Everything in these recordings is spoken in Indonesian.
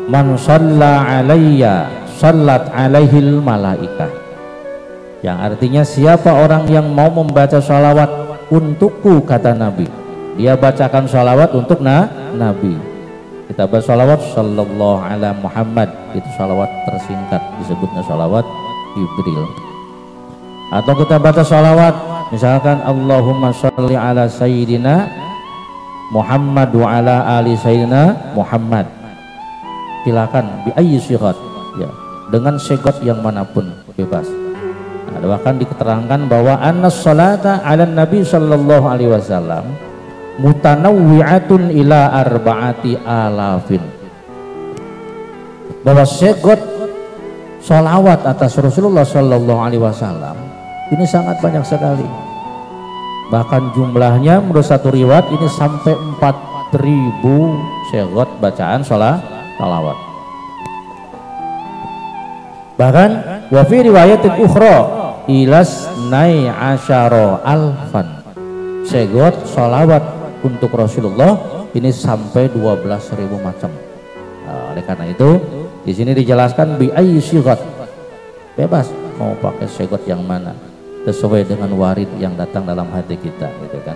man shalla alayya shallat alaihil malaikah, yang artinya siapa orang yang mau membaca sholawat untukku, kata Nabi, dia bacakan sholawat untuk Nabi. Kita baca sholawat sallallahu ala Muhammad, itu sholawat tersingkat, disebutnya sholawat Jibril. Atau kita baca sholawat misalkan Allahumma sholli ala sayyidina Muhammad wa ala ali sayyidina Muhammad, silakan bi ayyi sighat, ya, dengan sigat yang manapun, bebas. Nah, bahkan diterangkan bahwa anna sholata ala nabi sallallahu alaihi wasallam mutanawwi'atun ila arba'ati alafin, bahwa sigat sholawat atas Rasulullah sallallahu alaihi wasallam ini sangat banyak sekali. Bahkan jumlahnya menurut satu riwayat ini sampai 4.000 sigat bacaan sholawat. Bahkan wa fi riwayatin ukhra ilas nai asyara alfan, sigat sholawat untuk Rasulullah ini sampai 12.000 macam. Nah, oleh karena itu di sini dijelaskan bi ayyi sighat, bebas mau pakai sigat yang mana sesuai dengan warid yang datang dalam hati kita, gitu kan.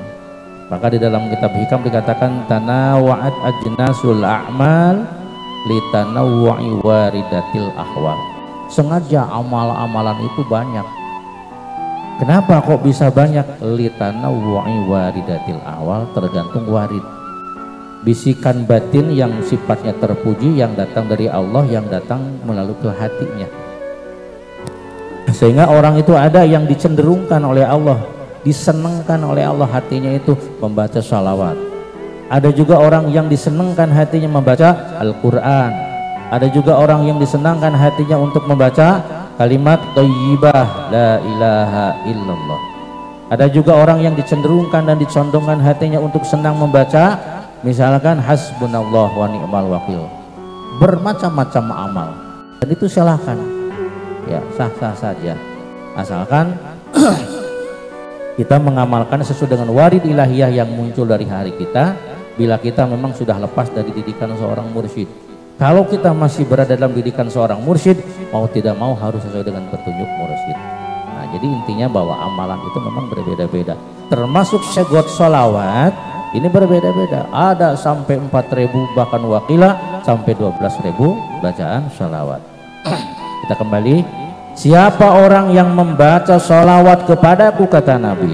Maka di dalam kitab hikam dikatakan tanawwa'at ajnasul a'mal litanawwu'i waridatil ahwal, sengaja amal-amalan itu banyak. Kenapa kok bisa banyak? Litanawwu'i waridatil ahwal, tergantung warid, bisikan batin yang sifatnya terpuji yang datang dari Allah, yang datang melalui ke hatinya. Sehingga orang itu ada yang dicenderungkan oleh Allah, disenangkan oleh Allah hatinya itu membaca sholawat. Ada juga orang yang disenangkan hatinya membaca Al-Quran. Ada juga orang yang disenangkan hatinya untuk membaca kalimat thayyibah la ilaha illallah. Ada juga orang yang dicenderungkan dan dicondongkan hatinya untuk senang membaca misalkan hasbunallah wa ni'mal wakil. Bermacam-macam amal, dan itu silahkan, ya, sah-sah saja, asalkan kita mengamalkan sesuai dengan warid ilahiyah yang muncul dari hari kita. Bila kita memang sudah lepas dari didikan seorang mursyid, kalau kita masih berada dalam didikan seorang mursyid, mau tidak mau harus sesuai dengan petunjuk mursyid. Nah, jadi intinya bahwa amalan itu memang berbeda-beda, termasuk sigat sholawat ini berbeda-beda. Ada sampai 4.000, bahkan wakila sampai 12.000 bacaan sholawat. Kita kembali, siapa orang yang membaca sholawat kepadaku, kata Nabi,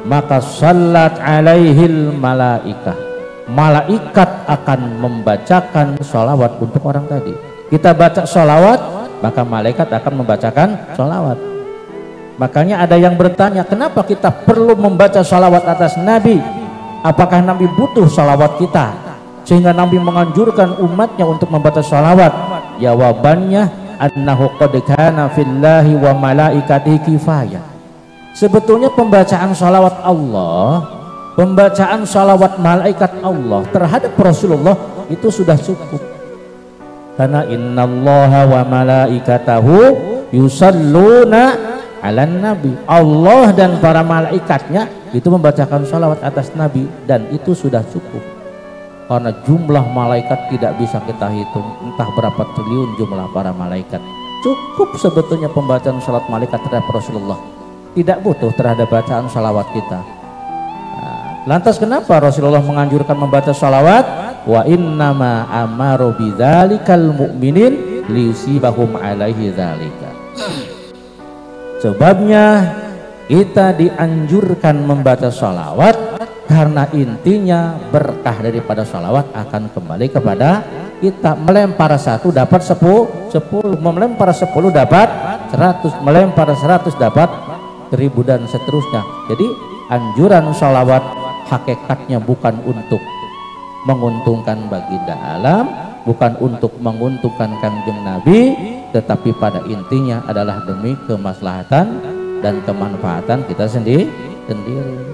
maka shallat alaihil malaikah, malaikat akan membacakan sholawat untuk orang tadi. Kita baca sholawat, maka malaikat akan membacakan sholawat. Makanya ada yang bertanya, kenapa kita perlu membaca sholawat atas Nabi? Apakah Nabi butuh sholawat kita sehingga Nabi menganjurkan umatnya untuk membaca sholawat? Jawabannya annahu qad kana fillahi wa malaikatihi kifayah. Sebetulnya pembacaan sholawat Allah, pembacaan sholawat malaikat Allah terhadap Rasulullah itu sudah cukup. Karena innallaha wa malaikatahu yusalluna ala nabi, Allah dan para malaikatnya itu membacakan sholawat atas Nabi, dan itu sudah cukup. Karena jumlah malaikat tidak bisa kita hitung, entah berapa triliun jumlah para malaikat. Cukup sebetulnya pembacaan sholawat malaikat terhadap Rasulullah, tidak butuh terhadap bacaan sholawat kita. Lantas kenapa Rasulullah menganjurkan membaca sholawat? Wa innama amaru bidzalikal mu'minin liyusibahum alaihi dzalika. Sebabnya kita dianjurkan membaca sholawat karena intinya berkah daripada sholawat akan kembali kepada kita. Melempar 1 dapat 10, melempar 10 dapat 100, melempar 100 dapat 1000 dan seterusnya. Jadi anjuran sholawat hakikatnya bukan untuk menguntungkan baginda alam, bukan untuk menguntungkan Kangjeng Nabi, tetapi pada intinya adalah demi kemaslahatan dan kemanfaatan kita sendiri.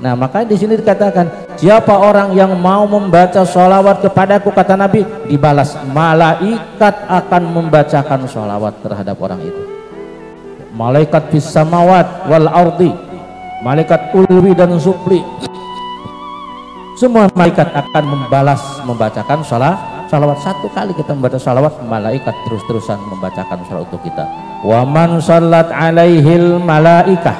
Nah, maka di sini dikatakan siapa orang yang mau membaca sholawat kepadaku, kata Nabi, dibalas malaikat akan membacakan sholawat terhadap orang itu. Malaikat fis samawat wal ardi, malaikat ulwi dan supli, semua malaikat akan membalas membacakan salawat. Satu kali kita membaca salawat, malaikat terus-terusan membacakan salawat untuk kita. Wa man sallat alaihil malaikah,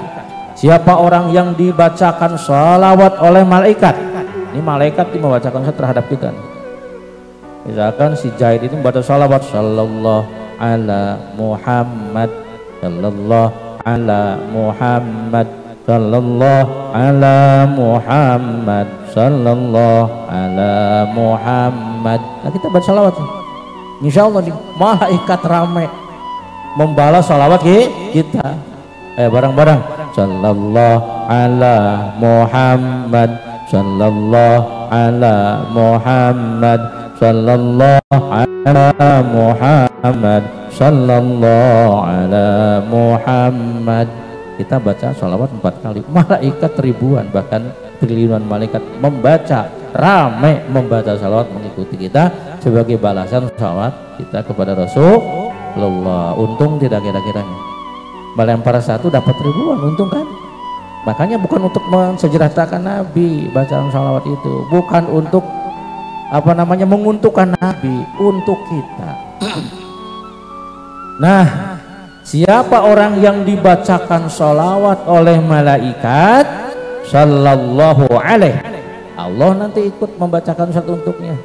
siapa orang yang dibacakan salawat oleh malaikat, ini malaikat yang membacakan salawat terhadap kita. Misalkan si Zaid ini membaca salawat, sallallahu ala Muhammad, sallallahu ala Muhammad, sallallahu ala Muhammad, sallallahu ala Muhammad. Nah kita baca salawat, insya Allah nih malaikat ramai membalas salawat kita. Bareng-bareng, sallallahu ala Muhammad, sallallahu ala Muhammad, sallallahu ala Muhammad, sallallahu ala Muhammad. Kita baca sholawat 4 kali, malaikat ribuan bahkan triliunan malaikat membaca, ramai membaca sholawat mengikuti kita sebagai balasan sholawat kita kepada Rasulullah. Untung tidak kira-kiranya melempar satu dapat ribuan, untung kan? Makanya bukan untuk mensejahterakan Nabi bacaan sholawat itu, bukan untuk menguntungkan Nabi, untuk kita. Nah, siapa orang yang dibacakan sholawat oleh malaikat sallallahu alaihi, Allah nanti ikut membacakan sholawat untuknya.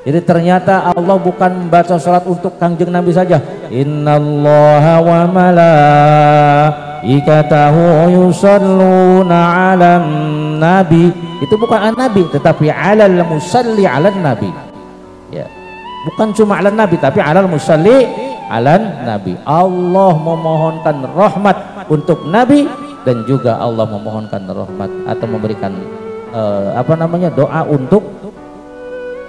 Jadi ternyata Allah bukan membaca sholawat untuk Kangjeng Nabi saja. Innallaha wa malaikatahu yusalluna 'alan nabi. Itu bukan an-nabi tetapi 'alal musalli 'alan nabi. Ya. Bukan cuma 'alan nabi tapi 'alal musalli 'alan nabi. Allah memohonkan rahmat untuk nabi dan juga Allah memohonkan rahmat atau memberikan doa untuk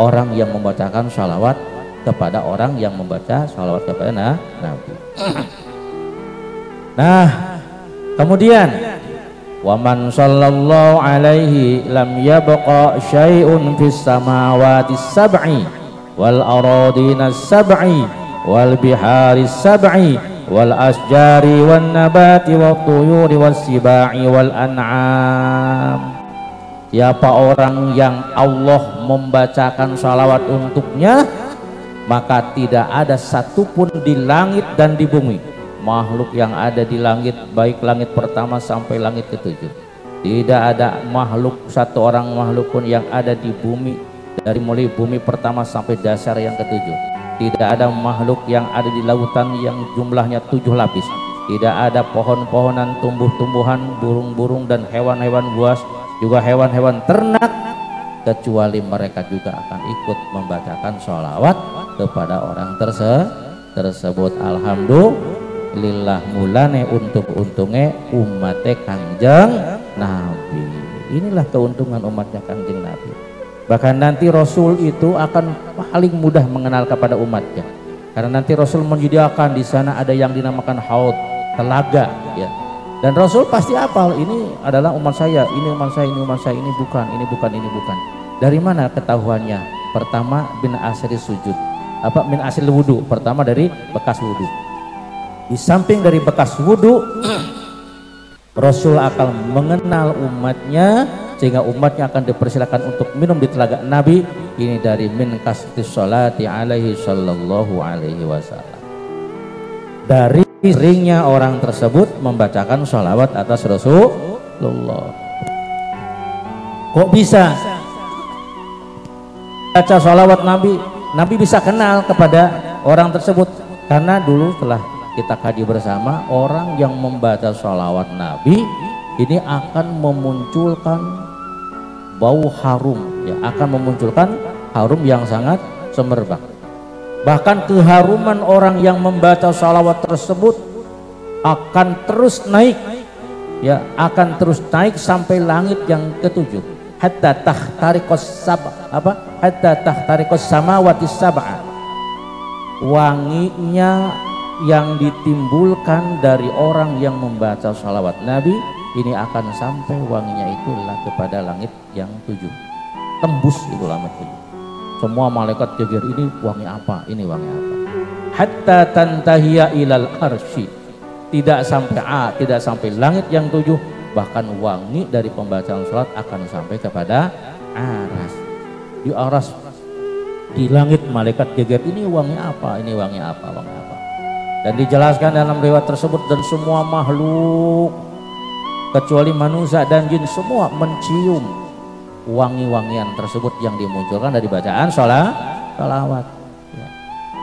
orang yang membacakan sholawat kepada orang yang membaca sholawat kepada Nabi. Nah, kemudian wa man sallallahu alaihi lam yabqa syai'un fis samawati sab'i wal aradina sab'i wal bihari sab'i wal asjari wan nabati wat tuyuri was sibai wal an'am. Siapa orang yang Allah membacakan salawat untuknya, maka tidak ada satupun di langit dan di bumi, makhluk yang ada di langit, baik langit pertama sampai langit ketujuh. Tidak ada makhluk, satu orang makhluk pun yang ada di bumi, dari mulai bumi pertama sampai dasar yang ketujuh. Tidak ada makhluk yang ada di lautan yang jumlahnya 7 lapis. Tidak ada pohon-pohonan, tumbuh-tumbuhan, burung-burung dan hewan-hewan buas, juga hewan-hewan ternak, kecuali mereka juga akan ikut membacakan sholawat kepada orang tersebut. Alhamdulillah, mulane untungnya umatnya Kangjeng Nabi. Inilah keuntungan umatnya Kangjeng Nabi. Bahkan nanti Rasul itu akan paling mudah mengenal kepada umatnya, karena nanti Rasul menyediakan di sana ada yang dinamakan haud, telaga, ya. Dan Rasul pasti hafal, ini adalah umat saya, ini umat saya, ini umat saya, ini bukan, ini bukan, ini bukan. Dari mana ketahuannya? Pertama, min asri sujud. Min asri wudu. Pertama dari bekas wudu. Di samping dari bekas wudu, Rasul akan mengenal umatnya, sehingga umatnya akan dipersilakan untuk minum di telaga Nabi. Ini dari min kastis sholati alaihi sallallahu alaihi wasallam. Dari seringnya orang tersebut membacakan sholawat atas Rasulullah. Kok bisa baca sholawat Nabi? Nabi bisa kenal kepada orang tersebut karena dulu telah kita kaji bersama, orang yang membaca sholawat Nabi ini akan memunculkan bau harum, ya, akan memunculkan harum yang sangat semerbak. Bahkan keharuman orang yang membaca sholawat tersebut akan terus naik, ya, akan terus naik sampai langit yang ketujuh. Hatta tahtariqas samawati sab'a. Wanginya yang ditimbulkan dari orang yang membaca sholawat Nabi ini akan sampai wanginya itulah kepada langit yang 7. Tembus itu langit 7. Semua malaikat geger, ini wangi apa, ini wangi apa. Hatta tantahiya ilal arsy. Tidak sampai langit yang 7, bahkan wangi dari pembacaan salat akan sampai kepada aras. Di aras Di langit malaikat geger, ini uangnya apa, ini uangnya apa, uangnya apa. Dan dijelaskan dalam riwayat tersebut, dan semua makhluk kecuali manusia dan jin semua mencium wangi-wangian tersebut yang dimunculkan dari bacaan sholawat. Ya.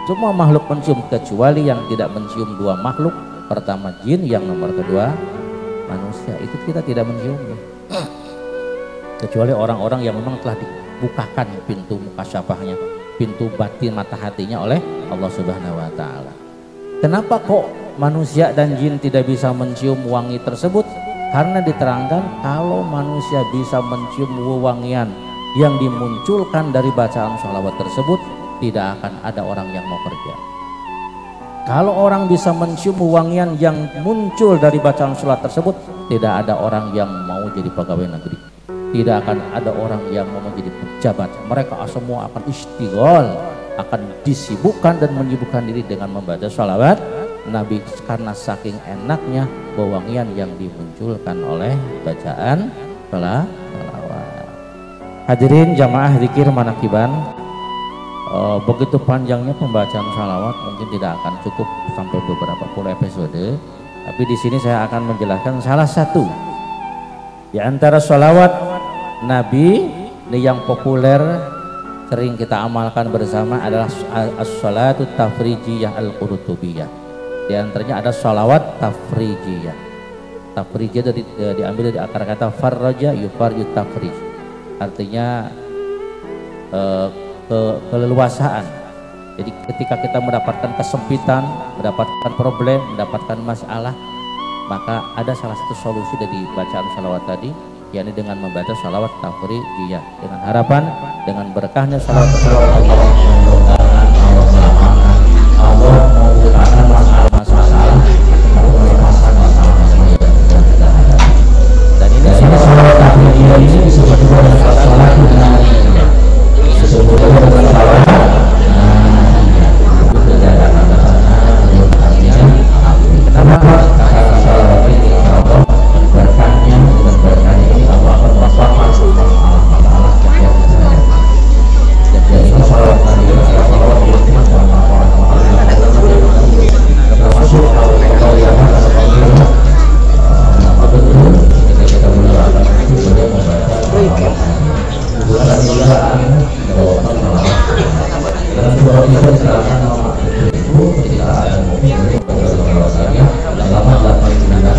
Semua makhluk mencium kecuali yang tidak mencium dua makhluk, pertama jin, yang nomor kedua manusia. Itu kita tidak menciumnya, kecuali orang-orang yang memang telah dibukakan pintu mukasyafahnya, pintu batin mata hatinya oleh Allah Subhanahu wa Ta'ala. Kenapa kok manusia dan jin tidak bisa mencium wangi tersebut? Karena diterangkan kalau manusia bisa mencium wewangian yang dimunculkan dari bacaan sholawat tersebut, tidak akan ada orang yang mau kerja. Kalau orang bisa mencium wewangian yang muncul dari bacaan sholawat tersebut, tidak ada orang yang mau jadi pegawai negeri, tidak akan ada orang yang mau menjadi pejabat. Mereka semua akan istighol, akan disibukkan dan menyibukkan diri dengan membaca sholawat Nabi, karena saking enaknya wewangian yang dimunculkan oleh bacaan sholawat. Hadirin jamaah zikir manakiban, begitu panjangnya pembacaan sholawat mungkin tidak akan cukup sampai beberapa puluh episode, tapi di sini saya akan menjelaskan salah satu di antara sholawat Nabi ini yang populer sering kita amalkan bersama adalah as-sholatu tafrijiyah al-qurtubiyah. Di antaranya ada sholawat tafrijiyah. Tafrijiyah diambil dari akar kata farraja yufarju tafrij, artinya keleluasaan. Jadi ketika kita mendapatkan kesempitan, mendapatkan problem, mendapatkan masalah, maka ada salah satu solusi dari bacaan sholawat tadi, yakni dengan membaca sholawat tafrijiyah, dengan harapan dengan berkahnya sholawat tersebut Allah membukakan masalah-masalah, dan ini sholawat tafrijiyah ini disebut dengan sholawat nariyah, disebut dengan sholawat kenapa? Karena sholawat ini Allah berkahnya, dengan berkahnya ini Allah akan membukakan masalah-masalah yang ada. Jadi sholawat nariyah, sholawat yang termasuk kalau yang betul kita melakukan itu boleh membaca bukan juga dan surah itu misalkan itu ketika ada mobil bahwasanya lama 8 bulan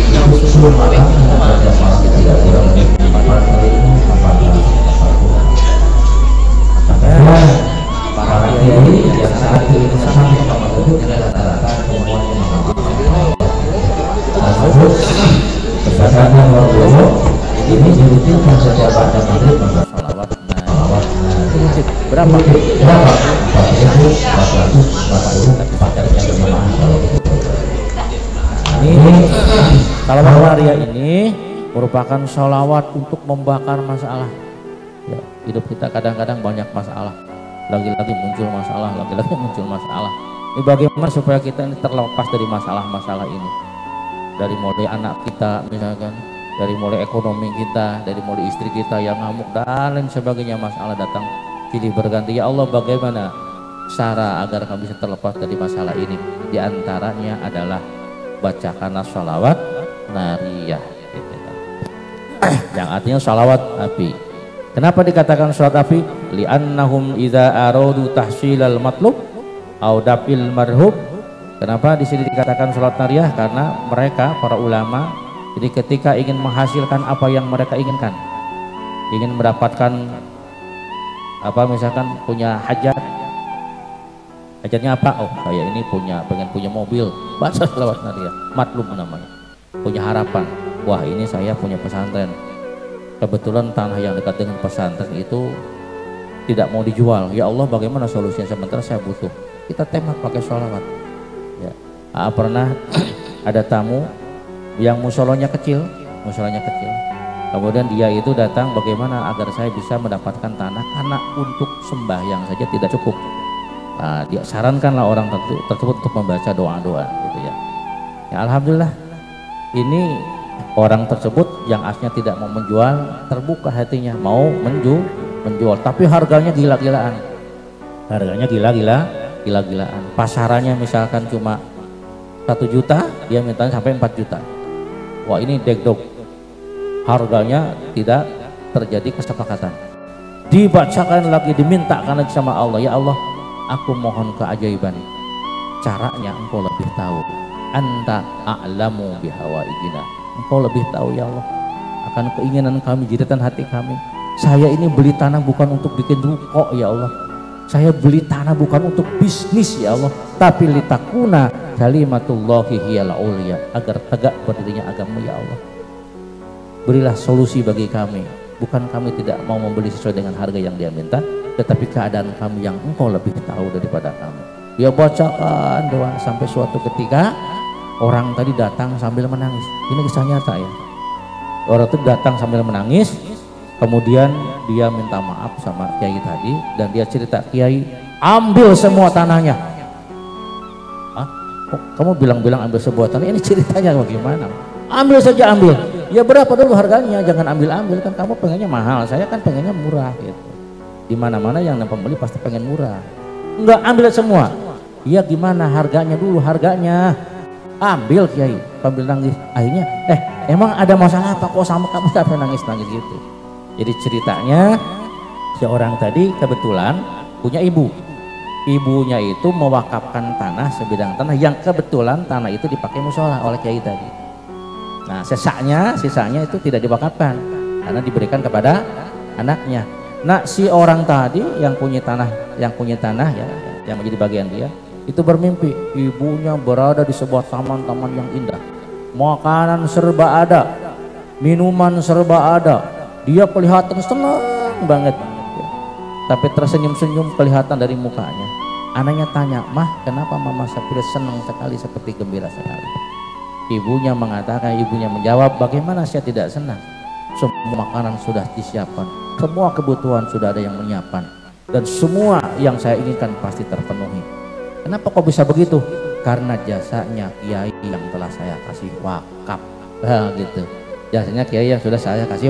itu sebelum malam ada malam tidak kurang dari 4 kali 14 para kiai yang saat itu sampai itu rata-rata semuanya tersebut berdasarkan Warbowo ini dirutinkan setiap pada maghrib membaca sholawat itu berapa? 440 tapi pacarnya berjamaah kalau itu. Ini sholawat nariyah ini merupakan sholawat untuk membakar masalah. Ya, hidup kita kadang-kadang banyak masalah, lagi-lagi muncul masalah, lagi-lagi muncul masalah. Ini bagaimana supaya kita ini terlepas dari masalah-masalah ini, dari mulai anak kita misalkan, dari mulai ekonomi kita, dari mulai istri kita yang ngamuk dan lain sebagainya, masalah datang silih berganti. Ya Allah, bagaimana cara agar kami bisa terlepas dari masalah ini? Di antaranya adalah bacakan sholawat nariyah gitu kan. Yang artinya sholawat api. Kenapa dikatakan sholawat api? Li'annahum idza aradu tahsilal matlub au dafil marhub. Kenapa di sini dikatakan sholawat nariyah? Karena mereka para ulama, jadi ketika ingin menghasilkan apa yang mereka inginkan, ingin mendapatkan apa, misalkan punya hajatnya apa? Oh, saya ini pengen punya mobil, baca sholawat nariyah, matlub namanya. Punya harapan, wah ini saya punya pesantren, kebetulan tanah yang dekat dengan pesantren itu tidak mau dijual. Ya Allah, bagaimana solusinya? Sementara saya butuh. Kita tembak pakai sholawat. Ya, pernah ada tamu yang musolanya kecil, kemudian dia itu datang, bagaimana agar saya bisa mendapatkan tanah, karena untuk sembahyang saja tidak cukup. Nah, dia sarankanlah orang tersebut untuk membaca doa-doa gitu ya. Ya alhamdulillah, ini orang tersebut yang aslinya tidak mau menjual terbuka hatinya, mau menjual, tapi harganya gila-gilaan. harganya gila-gilaan. Pasarannya misalkan cuma 1 juta, dia mintanya sampai 4 juta. Wah, ini degdog, harganya tidak terjadi kesepakatan. Dibacakan lagi, dimintakan lagi sama Allah, ya Allah, aku mohon keajaiban, caranya engkau lebih tahu. Anta a'lamu bihawaijina, engkau lebih tahu ya Allah akan keinginan kami, jeritan hati kami. Saya ini beli tanah bukan untuk bikin ruko ya Allah, saya beli tanah bukan untuk bisnis ya Allah, tapi litakuna kalimatullahi hiyal ulia, agar tegak berdirinya agama ya Allah. Berilah solusi bagi kami, bukan kami tidak mau membeli sesuai dengan harga yang dia minta, tetapi keadaan kami yang engkau lebih tahu daripada kami. Dia bacakan doa sampai suatu ketika orang tadi datang sambil menangis. Ini kisah nyata ya. Orang itu datang sambil menangis, kemudian dia minta maaf sama kiai tadi, dan dia cerita, kiai ambil semua tanahnya. Hah? Kok kamu bilang-bilang ambil sebuah tanah? Ini ceritanya bagaimana? Ambil saja, ambil. Ya berapa dulu harganya? Jangan ambil-ambil, kan kamu pengennya mahal, saya kan pengennya murah gitu. Di mana-mana yang pembeli pasti pengen murah. Enggak, ambil semua. Iya, gimana harganya dulu, harganya? Ambil kiai, sambil nangis. Akhirnya, emang ada masalah apa kok sama kamu sampai nangis-nangis gitu? Jadi ceritanya, seorang tadi kebetulan punya ibu. Ibunya itu mewakafkan tanah, sebidang tanah yang kebetulan tanah itu dipakai musola oleh kiai tadi. Nah, sisanya itu tidak diwakafkan karena diberikan kepada anaknya. Nah, si orang tadi yang punya tanah ya, yang menjadi bagian dia, itu bermimpi ibunya berada di sebuah taman-taman yang indah, makanan serba ada, minuman serba ada, dia kelihatan senang banget, tapi tersenyum-senyum kelihatan dari mukanya. Anaknya tanya, mah kenapa mama Sapira senang sekali, seperti gembira sekali? Ibunya menjawab, bagaimana saya tidak senang? Semua makanan sudah disiapkan, semua kebutuhan sudah ada yang menyiapkan, dan semua yang saya inginkan pasti terpenuhi. Kenapa kok bisa begitu? Karena jasanya kiai yang telah saya kasih wakaf. Nah, gitu. Jasanya kiai yang sudah saya kasih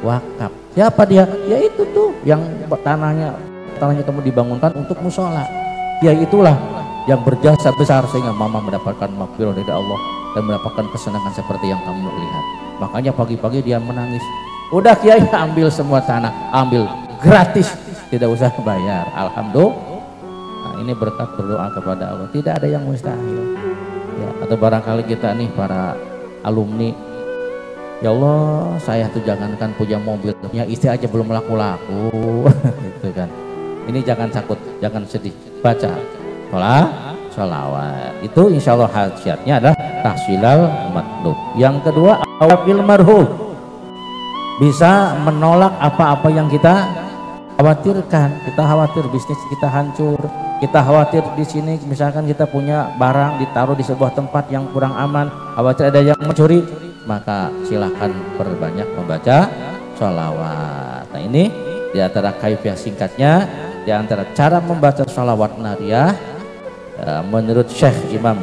wakaf. Siapa dia? Ya itu tuh yang tanahnya kamu dibangunkan untuk musola. Kiai itulah yang berjasa besar sehingga mama mendapatkan maghfirah dari Allah dan mendapatkan kesenangan seperti yang kamu lihat. Makanya pagi-pagi dia menangis. Udah kiai, ambil semua tanah, ambil gratis, tidak usah bayar. Alhamdulillah. Nah, ini berkat berdoa kepada Allah, tidak ada yang mustahil. Ya, atau barangkali kita nih para alumni, ya Allah, saya tuh jangankan punya mobil, punya istri aja belum laku-laku, gitu kan. Ini jangan takut, jangan sedih, baca sholawat. Itu insya Allah hajatnya adalah tahsilal matlub. Yang kedua, awil marhum, bisa menolak apa-apa yang kita khawatirkan. Kita khawatir bisnis kita hancur, kita khawatir di sini misalkan kita punya barang ditaruh di sebuah tempat yang kurang aman, khawatir ada yang mencuri, maka silahkan perbanyak membaca sholawat. Nah, ini di antara kaifiah singkatnya, di antara cara membaca sholawat nariyah menurut Syekh Imam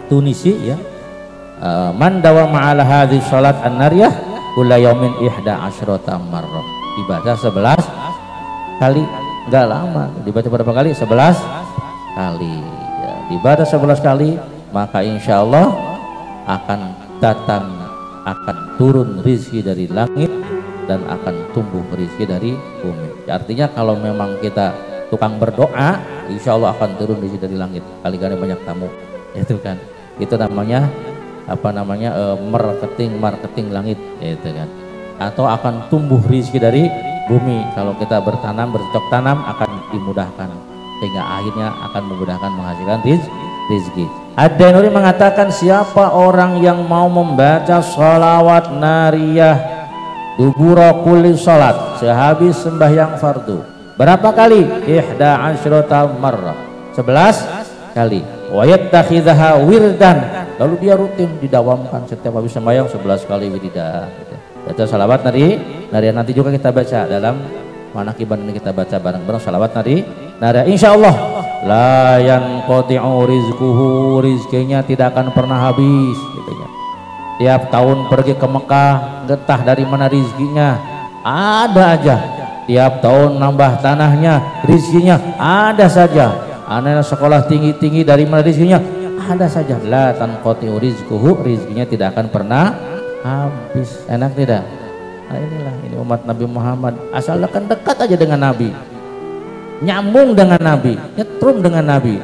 Tunisi ya, man dawama ala hadhihi salat an-nariyah kulla yaumin 11 marrah, dibaca 11 kali, enggak lama, dibaca berapa kali? 11 kali ya, dibaca 11 kali, maka insya Allah akan turun rizki dari langit dan akan tumbuh rizki dari bumi. Artinya kalau memang kita tukang berdoa, insya Allah akan turun rizki dari langit. Kali-kali banyak tamu, itu kan, itu namanya marketing langit, itu kan. Atau akan tumbuh rizki dari bumi. Kalau kita bercocok tanam akan dimudahkan, sehingga akhirnya akan memudahkan menghasilkan rizki. Ad-Dainuri mengatakan, siapa orang yang mau membaca sholawat nariyah dubura kulli sholat, sehabis sembahyang fardu, berapa kali? 11 marrah, 11 kali. Wa yattakhidhaha wirdan, lalu dia rutin didawamkan setiap habis sembahyang 11 kali wiridah gitu. Baca sholawat nariyah, nanti juga kita baca dalam manaqiban ini, kita baca bareng-bareng sholawat nariyah. Insyaallah la yanqati'u rizquhu, rizkinya tidak akan pernah habis gitu. Tiap tahun pergi ke Mekah, entah dari mana rizkinya ada aja. tiap tahun nambah tanahnya, rizkinya ada saja. Anak sekolah tinggi-tinggi dari mana rizkinya ada saja. La tanqati'u rizquhu, rizkinya tidak akan pernah habis. Enak tidak? Nah inilah ini umat Nabi Muhammad, asalkan dekat aja dengan Nabi, nyambung dengan Nabi, nyetrum dengan Nabi,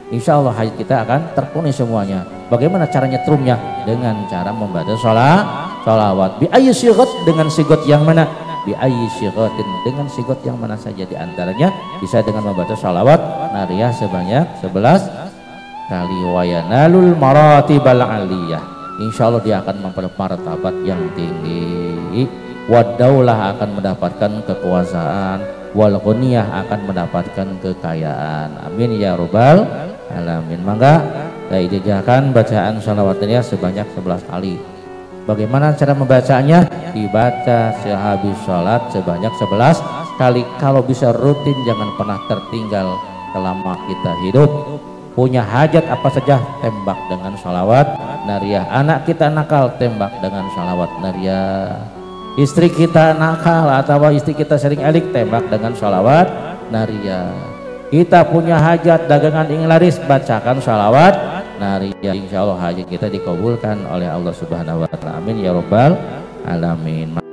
insya Allah hajat kita akan terpenuhi semuanya. Bagaimana cara nyetrumnya? Dengan cara membaca sholawat. Bi ayyi sighat, dengan sigot yang mana? Bi ayyi sighatin, dengan sigot yang mana saja. Di antaranya bisa dengan membaca sholawat nariyah sebanyak 11 kali. Wa yanalul maratibal aliyah, insya Allah dia akan memperoleh martabat yang tinggi. Wadaulah akan mendapatkan kekuasaan, wal ghaniyah akan mendapatkan kekayaan. Amin ya rabbal alamin. Maka saya ijazahkan bacaan sholawatnya sebanyak 11 kali. Bagaimana cara membacanya? Dibaca sehabis sholat sebanyak 11 kali. Kalau bisa rutin, jangan pernah tertinggal selama kita hidup. Punya hajat apa saja, tembak dengan sholawat nariyah. Anak kita nakal, tembak dengan sholawat nariyah. Istri kita nakal atau istri kita sering elik, tembak dengan sholawat nariyah. Kita punya hajat, dagangan ingin laris, bacakan sholawat nariyah. Insya Allah hajat kita dikabulkan oleh Allah Subhanahu wa Ta'ala. Amin ya rabbal alamin.